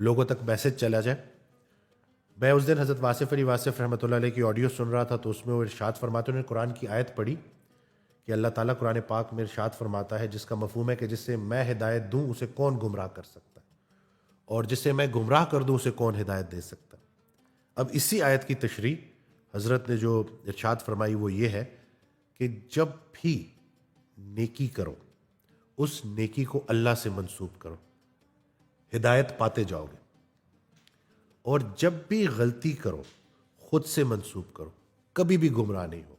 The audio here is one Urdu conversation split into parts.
لوگوں تک میسج چلا جائے. میں اس دن حضرت واصف علی واصف رحمۃ اللہ علیہ کی آڈیو سن رہا تھا، تو اس میں وہ ارشاد فرماتے، انہوں نے قرآن کی آیت پڑھی کہ اللہ تعالیٰ قرآن پاک میں ارشاد فرماتا ہے جس کا مفہوم ہے کہ جس سے میں ہدایت دوں اسے کون گمراہ کر سکتا ہے، اور جس سے میں گمراہ کر دوں اسے کون ہدایت دے سکتا ہے. اب اسی آیت کی تشریح حضرت نے جو ارشاد فرمائی وہ یہ ہے کہ جب بھی نیکی کرو اس نیکی کو اللہ سے منسوب کرو، ہدایت پاتے جاؤ گے. اور جب بھی غلطی کرو خود سے منسوب کرو، کبھی بھی گمراہ نہیں ہوگے.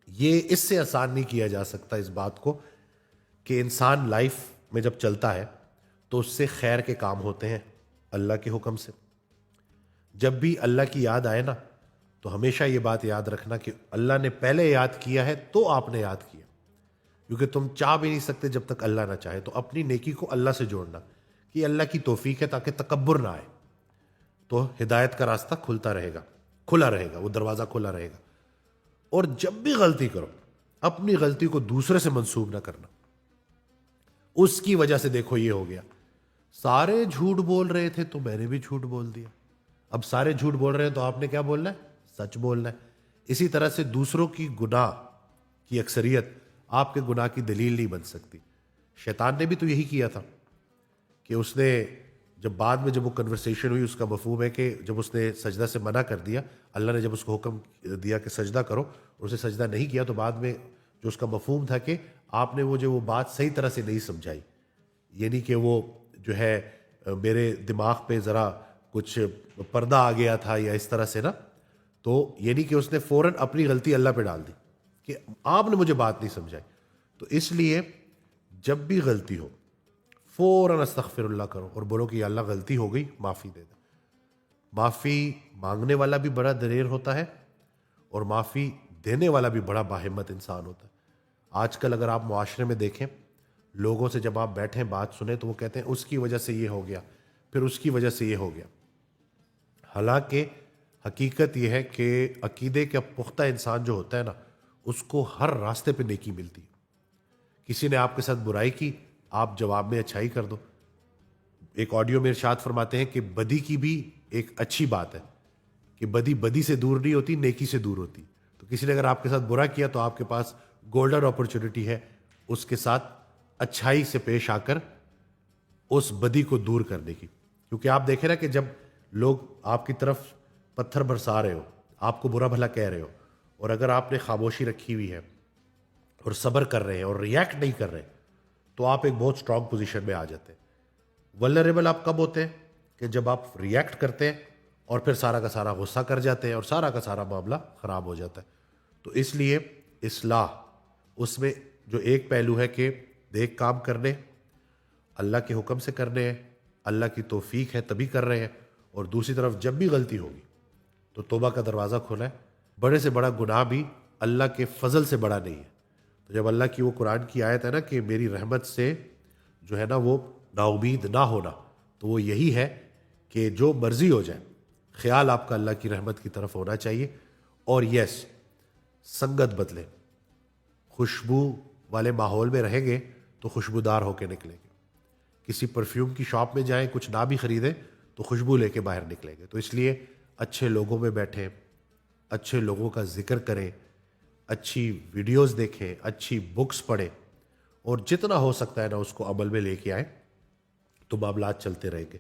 یہ اس سے آسان نہیں کیا جا سکتا اس بات کو کہ انسان لائف میں جب چلتا ہے تو اس سے خیر کے کام ہوتے ہیں اللہ کے حکم سے. جب بھی اللہ کی یاد آئے نا تو ہمیشہ یہ بات یاد رکھنا کہ اللہ نے پہلے یاد کیا ہے تو آپ نے یاد کیا، کیونکہ تم چاہ بھی نہیں سکتے جب تک اللہ نہ چاہے. تو اپنی نیکی کو اللہ سے جوڑنا کہ اللہ کی توفیق ہے تاکہ تکبر نہ آئے، تو ہدایت کا راستہ کھلا رہے گا، وہ دروازہ کھلا رہے گا. اور جب بھی غلطی کرو اپنی غلطی کو دوسرے سے منسوب نہ کرنا. اس کی وجہ سے دیکھو یہ ہو گیا، سارے جھوٹ بول رہے تھے تو میں نے بھی جھوٹ بول دیا. اب سارے جھوٹ بول رہے ہیں تو آپ نے کیا بولنا ہے؟ سچ بولنا ہے. اسی طرح سے دوسروں کی گناہ کی اکثریت آپ کے گناہ کی دلیل نہیں بن سکتی. شیطان نے بھی تو یہی کیا تھا کہ اس نے بعد میں جب وہ کنورسیشن ہوئی، اس کا مفہوم ہے کہ جب اس نے سجدہ سے منع کر دیا، اللہ نے جب اس کو حکم دیا کہ سجدہ کرو اور اسے سجدہ نہیں کیا، تو بعد میں جو اس کا مفہوم تھا کہ آپ نے وہ بات صحیح طرح سے نہیں سمجھائی، یعنی کہ وہ جو ہے میرے دماغ پہ ذرا کچھ پردہ آ گیا تھا یا اس طرح سے نا، تو یعنی کہ اس نے فوراً اپنی غلطی اللہ پہ ڈال دی کہ آپ نے مجھے بات نہیں سمجھائی. تو اس لیے جب بھی غلطی ہو فوراً استغفر اللہ کرو اور بولو کہ یا اللہ غلطی ہو گئی، معافی دے دے. معافی مانگنے والا بھی بڑا دلیر ہوتا ہے اور معافی دینے والا بھی بڑا باہمت انسان ہوتا ہے. آج کل اگر آپ معاشرے میں دیکھیں، لوگوں سے جب آپ بیٹھیں بات سنیں تو وہ کہتے ہیں اس کی وجہ سے یہ ہو گیا، پھر اس کی وجہ سے یہ ہو گیا. حالانکہ حقیقت یہ ہے کہ عقیدے کا پختہ انسان جو ہوتا ہے نا، اس کو ہر راستے پہ نیکی ملتی ہے. کسی نے آپ کے ساتھ برائی کی، آپ جواب میں اچھائی کر دو. ایک آڈیو میں ارشاد فرماتے ہیں کہ بدی کی بھی ایک اچھی بات ہے کہ بدی سے دور نہیں ہوتی، نیکی سے دور ہوتی. تو کسی نے اگر آپ کے ساتھ برا کیا تو آپ کے پاس گولڈن اپرچونٹی ہے اس کے ساتھ اچھائی سے پیش آ کر اس بدی کو دور کرنے کی. کیونکہ آپ دیکھیں نا کہ جب لوگ آپ کی طرف پتھر برسا رہے ہو، آپ کو برا بھلا کہہ رہے ہو، اور اگر آپ نے خاموشی رکھی ہوئی ہے اور صبر کر رہے ہیں اور ریئیکٹ نہیں کر رہے، تو آپ ایک بہت اسٹرانگ پوزیشن میں آ جاتے ہیں. ولنریبل آپ کب ہوتے ہیں؟ کہ جب آپ ریئیکٹ کرتے ہیں اور پھر سارا کا سارا غصہ کر جاتے ہیں اور سارا کا سارا معاملہ خراب ہو جاتا ہے. تو اس لیے اصلاح اس میں جو ایک پہلو ہے کہ دیکھ کام کرنے اللہ کے حکم سے کرنے ہیں، اللہ کی توفیق ہے تبھی کر رہے ہیں، اور دوسری طرف جب بھی غلطی ہوگی تو توبہ کا دروازہ کھولا ہے. بڑے سے بڑا گناہ بھی اللہ کے فضل سے بڑا نہیں ہے. تو جب اللہ کی وہ قرآن کی آیت ہے نا کہ میری رحمت سے جو ہے نا وہ نا امید نہ ہونا، تو وہ یہی ہے کہ جو مرضی ہو جائے خیال آپ کا اللہ کی رحمت کی طرف ہونا چاہیے. اور یس، سنگت بدلے. خوشبو والے ماحول میں رہیں گے تو خوشبودار ہو کے نکلیں گے. کسی پرفیوم کی شاپ میں جائیں، کچھ نہ بھی خریدیں تو خوشبو لے کے باہر نکلیں گے. تو اس لیے اچھے لوگوں میں بیٹھیں، اچھے لوگوں کا ذکر کریں، اچھی ویڈیوز دیکھیں، اچھی بکس پڑھیں، اور جتنا ہو سکتا ہے نا اس کو عمل میں لے کے آئیں تو معاملات چلتے رہیں گے.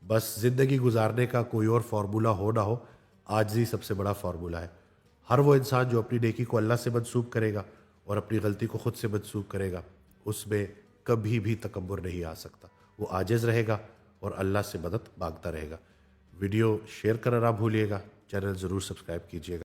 بس زندگی گزارنے کا کوئی اور فارمولہ ہو نہ ہو، عاجزی سب سے بڑا فارمولہ ہے. ہر وہ انسان جو اپنی نیکی کو اللہ سے منسوب کرے گا اور اپنی غلطی کو خود سے منسوب کرے گا، اس میں کبھی بھی تکبر نہیں آ سکتا. وہ عاجز رہے گا اور اللہ سے مدد مانگتا رہے گا. ویڈیو شیئر کرنا نہ بھولیے گا، چینل ضرور سبسکرائب کیجیے گا.